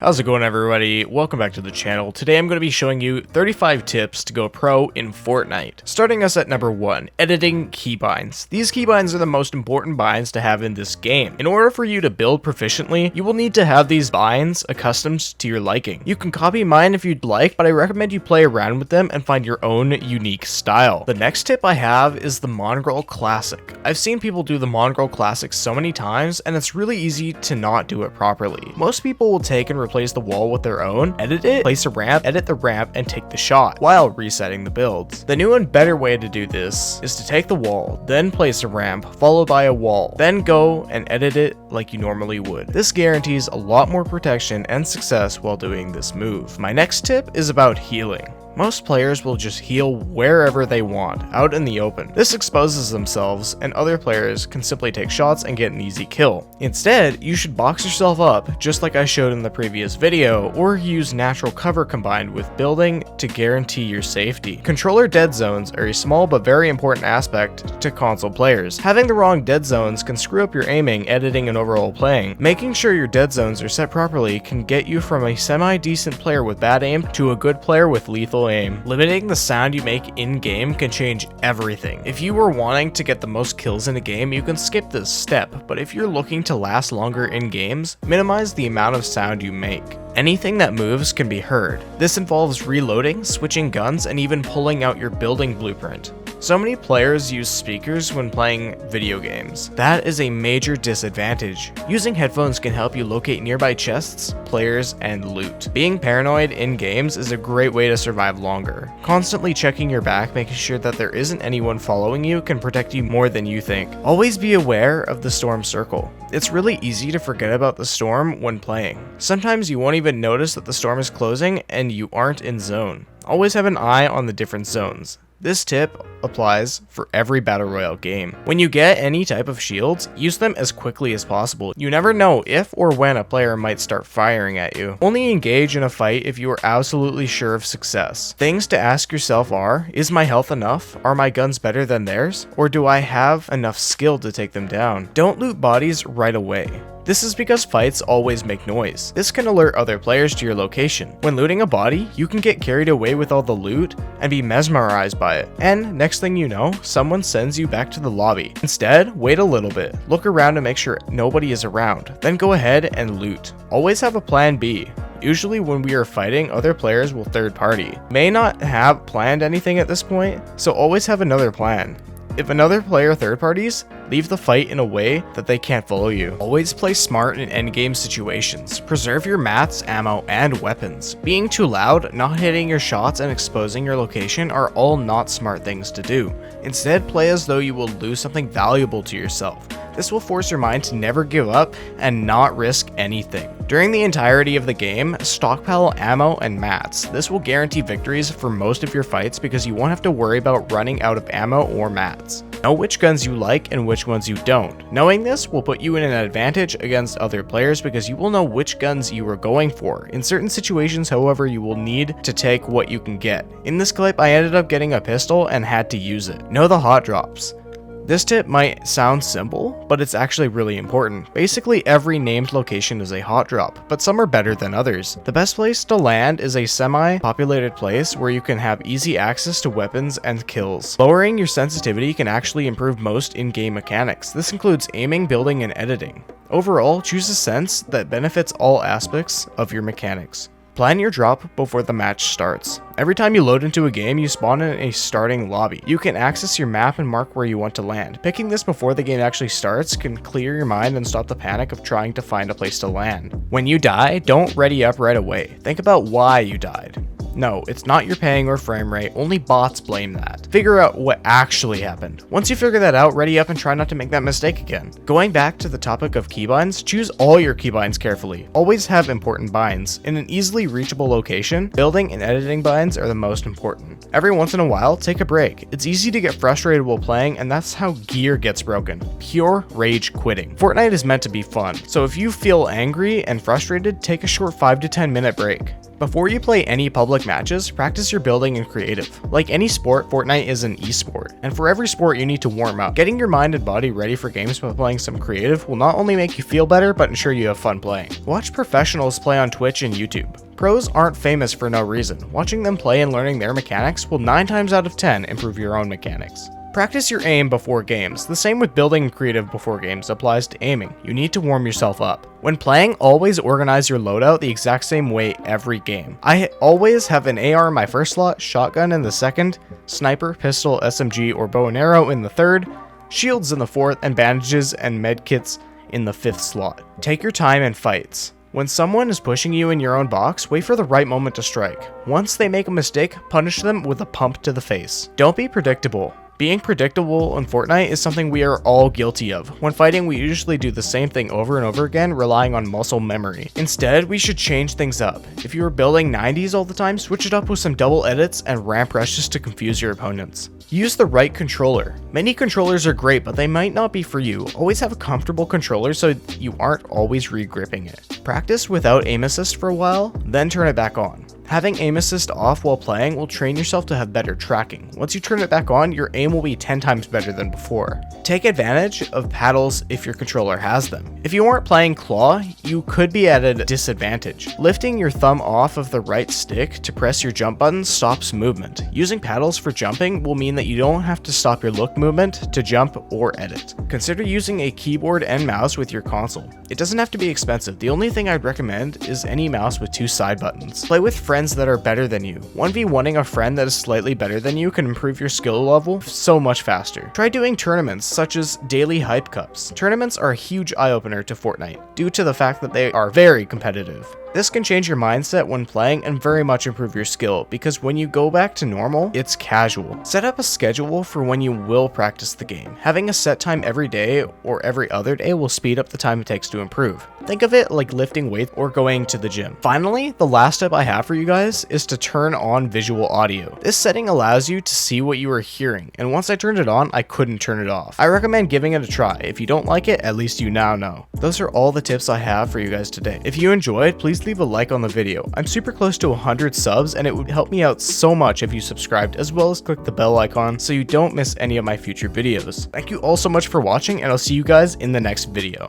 How's it going, everybody? Welcome back to the channel. Today I'm going to be showing you 35 tips to go pro in Fortnite. Starting us at number 1, editing keybinds. These keybinds are the most important binds to have in this game. In order for you to build proficiently, you will need to have these binds accustomed to your liking. You can copy mine if you'd like, but I recommend you play around with them and find your own unique style. The next tip I have is the Mongraal Classic. I've seen people do the Mongraal Classic so many times, and it's really easy to not do it properly. Most people will take and replace the wall with their own, edit it, place a ramp, edit the ramp, and take the shot, while resetting the builds. The new and better way to do this is to take the wall, then place a ramp, followed by a wall, then go and edit it like you normally would. This guarantees a lot more protection and success while doing this move. My next tip is about healing. Most players will just heal wherever they want, out in the open. This exposes themselves, and other players can simply take shots and get an easy kill. Instead, you should box yourself up, just like I showed in the previous video, or use natural cover combined with building to guarantee your safety. Controller dead zones are a small but very important aspect to console players. Having the wrong dead zones can screw up your aiming, editing, and overall playing. Making sure your dead zones are set properly can get you from a semi-decent player with bad aim to a good player with lethal aim. Limiting the sound you make in-game can change everything. If you were wanting to get the most kills in a game, you can skip this step, but if you're looking to last longer in games, minimize the amount of sound you make. Anything that moves can be heard. This involves reloading, switching guns, and even pulling out your building blueprint. So many players use speakers when playing video games. That is a major disadvantage. Using headphones can help you locate nearby chests, players, and loot. Being paranoid in games is a great way to survive longer. Constantly checking your back, making sure that there isn't anyone following you, can protect you more than you think. Always be aware of the storm circle. It's really easy to forget about the storm when playing. Sometimes you won't even notice that the storm is closing and you aren't in zone. Always have an eye on the different zones. This tip applies for every battle royale game. When you get any type of shields, use them as quickly as possible. You never know if or when a player might start firing at you. Only engage in a fight if you are absolutely sure of success. Things to ask yourself are, is my health enough? Are my guns better than theirs? Or do I have enough skill to take them down? Don't loot bodies right away. This is because fights always make noise. This can alert other players to your location. When looting a body, you can get carried away with all the loot and be mesmerized by it. And next thing you know, someone sends you back to the lobby. Instead, wait a little bit, look around to make sure nobody is around, then go ahead and loot. Always have a plan B. Usually when we are fighting, other players will third party. May not have planned anything at this point, so always have another plan. If another player third parties, leave the fight in a way that they can't follow you. Always play smart in endgame situations. Preserve your mats, ammo, and weapons. Being too loud, not hitting your shots, and exposing your location are all not smart things to do. Instead, play as though you will lose something valuable to yourself. This will force your mind to never give up and not risk anything. During the entirety of the game, stockpile ammo and mats. This will guarantee victories for most of your fights because you won't have to worry about running out of ammo or mats. Know which guns you like and which ones you don't. Knowing this will put you in an advantage against other players because you will know which guns you are going for. In certain situations, however, you will need to take what you can get. In this clip, I ended up getting a pistol and had to use it. Know the hot drops. This tip might sound simple, but it's actually really important. Basically, every named location is a hot drop, but some are better than others. The best place to land is a semi-populated place where you can have easy access to weapons and kills. Lowering your sensitivity can actually improve most in-game mechanics. This includes aiming, building, and editing. Overall, choose a sense that benefits all aspects of your mechanics. Plan your drop before the match starts. Every time you load into a game, you spawn in a starting lobby. You can access your map and mark where you want to land. Picking this before the game actually starts can clear your mind and stop the panic of trying to find a place to land. When you die, don't ready up right away. Think about why you died. No, it's not your ping or frame rate, only bots blame that. Figure out what actually happened. Once you figure that out, ready up and try not to make that mistake again. Going back to the topic of keybinds, choose all your keybinds carefully. Always have important binds. In an easily reachable location, building and editing binds are the most important. Every once in a while, take a break. It's easy to get frustrated while playing, and that's how gear gets broken. Pure rage quitting. Fortnite is meant to be fun, so if you feel angry and frustrated, take a short 5 to 10 minute break. Before you play any public matches, practice your building and creative. Like any sport, Fortnite is an esport, and for every sport you need to warm up. Getting your mind and body ready for games by playing some creative will not only make you feel better, but ensure you have fun playing. Watch professionals play on Twitch and YouTube. Pros aren't famous for no reason. Watching them play and learning their mechanics will 9 times out of 10 improve your own mechanics. Practice your aim before games. The same with building creative before games applies to aiming. You need to warm yourself up. When playing, always organize your loadout the exact same way every game. I always have an AR in my first slot, shotgun in the second, sniper, pistol, SMG, or bow and arrow in the third, shields in the fourth, and bandages and medkits in the fifth slot. Take your time in fights. When someone is pushing you in your own box, wait for the right moment to strike. Once they make a mistake, punish them with a pump to the face. Don't be predictable. Being predictable in Fortnite is something we are all guilty of. When fighting, we usually do the same thing over and over again, relying on muscle memory. Instead, we should change things up. If you are building 90s all the time, switch it up with some double edits and ramp rushes to confuse your opponents. Use the right controller. Many controllers are great, but they might not be for you. Always have a comfortable controller so you aren't always re-gripping it. Practice without aim assist for a while, then turn it back on. Having aim assist off while playing will train yourself to have better tracking. Once you turn it back on, your aim will be 10 times better than before. Take advantage of paddles if your controller has them. If you aren't playing claw, you could be at a disadvantage. Lifting your thumb off of the right stick to press your jump button stops movement. Using paddles for jumping will mean that you don't have to stop your look movement to jump or edit. Consider using a keyboard and mouse with your console. It doesn't have to be expensive. The only thing I'd recommend is any mouse with 2 side buttons. Play with friends that are better than you. 1v1ing a friend that is slightly better than you can improve your skill level so much faster. Try doing tournaments such as daily hype cups. Tournaments are a huge eye-opener to Fortnite due to the fact that they are very competitive. This can change your mindset when playing and very much improve your skill, because when you go back to normal, it's casual. Set up a schedule for when you will practice the game. Having a set time every day or every other day will speed up the time it takes to improve. Think of it like lifting weights or going to the gym. Finally, the last tip I have for you guys is to turn on visual audio. This setting allows you to see what you are hearing, and once I turned it on, I couldn't turn it off. I recommend giving it a try. If you don't like it, at least you now know. Those are all the tips I have for you guys today. If you enjoyed, please leave a like on the video. I'm super close to 100 subs, and it would help me out so much if you subscribed, as well as click the bell icon so you don't miss any of my future videos. Thank you all so much for watching, and I'll see you guys in the next video.